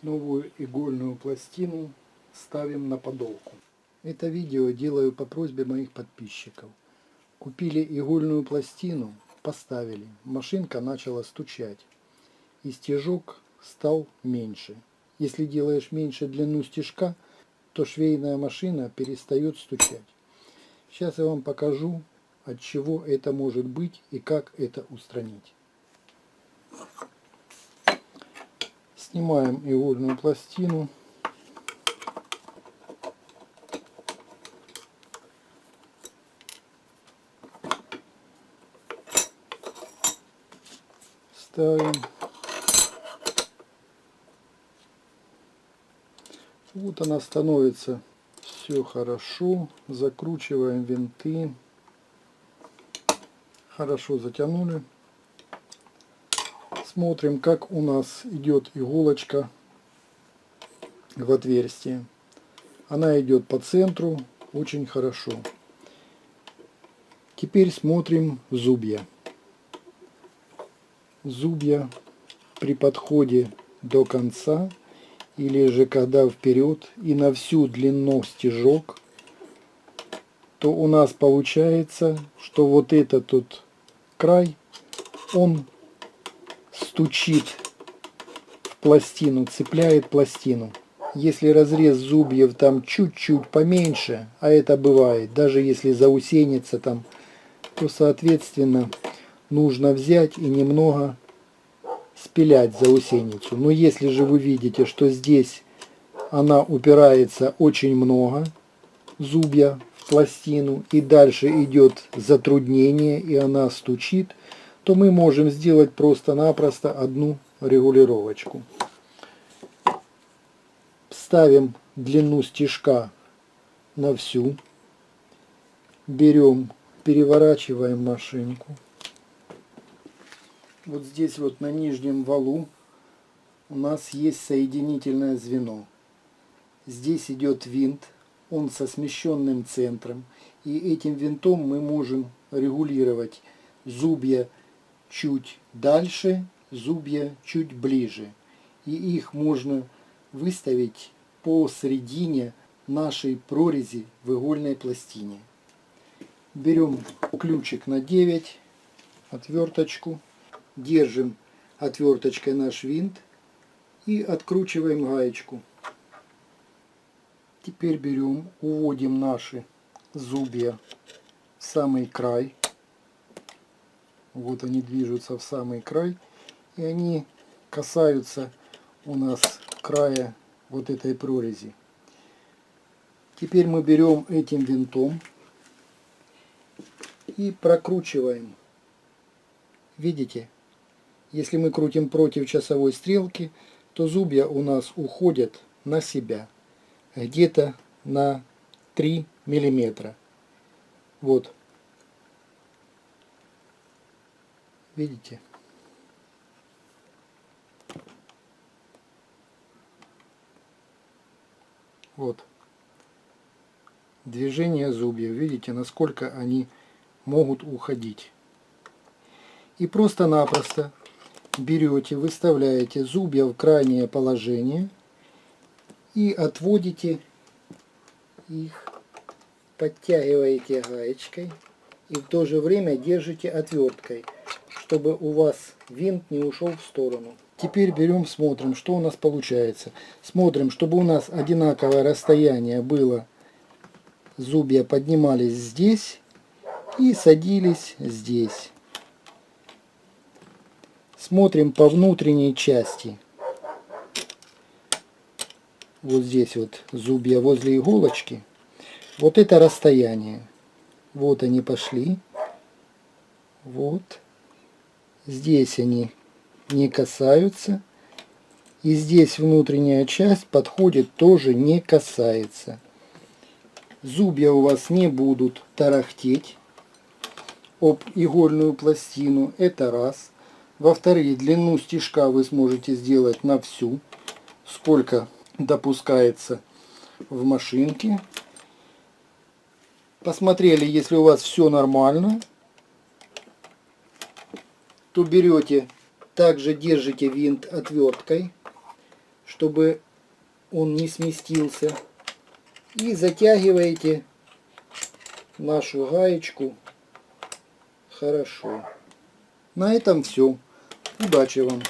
Новую игольную пластину ставим на подолку. Это видео делаю по просьбе моих подписчиков. Купили игольную пластину, поставили. Машинка начала стучать. И стежок стал меньше. Если делаешь меньше длину стежка, то швейная машина перестает стучать. Сейчас я вам покажу, от чего это может быть и как это устранить. Снимаем игольную пластину. Ставим. Вот она становится. Все хорошо. Закручиваем винты. Хорошо затянули. Смотрим, как у нас идет иголочка в отверстие. Она идет по центру очень хорошо. Теперь смотрим зубья. Зубья при подходе до конца или же когда вперед и на всю длину стежок, то у нас получается, что вот этот тут край, он стучит в пластину, цепляет пластину. Если разрез зубьев там чуть-чуть поменьше, а это бывает, даже если заусенится там, то соответственно нужно взять и немного спилять заусеницу. Но если же вы видите, что здесь она упирается очень много, зубья в пластину, и дальше идет затруднение, и она стучит, то мы можем сделать просто-напросто одну регулировочку. Ставим длину стежка на всю. Берем, переворачиваем машинку. Вот здесь вот на нижнем валу у нас есть соединительное звено. Здесь идет винт, он со смещенным центром. И этим винтом мы можем регулировать зубья чуть дальше, зубья чуть ближе. И их можно выставить посередине нашей прорези в игольной пластине. Берем ключик на 9, отверточку, держим отверточкой наш винт и откручиваем гаечку. Теперь берем, уводим наши зубья в самый край. Вот они движутся в самый край, и они касаются у нас края вот этой прорези. Теперь мы берем этим винтом и прокручиваем. Видите? Если мы крутим против часовой стрелки, то зубья у нас уходят на себя. Где-то на 3 миллиметра. Вот. Видите? Вот. Движение зубьев. Видите, насколько они могут уходить. И просто-напросто берете, выставляете зубья в крайнее положение и отводите их, подтягиваете гаечкой и в то же время держите отверткой, чтобы у вас винт не ушел в сторону. Теперь берем, смотрим, что у нас получается. Смотрим, чтобы у нас одинаковое расстояние было. Зубья поднимались здесь и садились здесь. Смотрим по внутренней части. Вот здесь вот зубья возле иголочки. Вот это расстояние. Вот они пошли. Вот. Здесь они не касаются. И здесь внутренняя часть подходит, тоже не касается. Зубья у вас не будут тарахтеть об игольную пластину. Это раз. Во-вторых, длину стежка вы сможете сделать на всю, сколько допускается в машинке. Посмотрели, если у вас все нормально, то берете, также держите винт отверткой, чтобы он не сместился. И затягиваете нашу гаечку хорошо. На этом все. Удачи вам!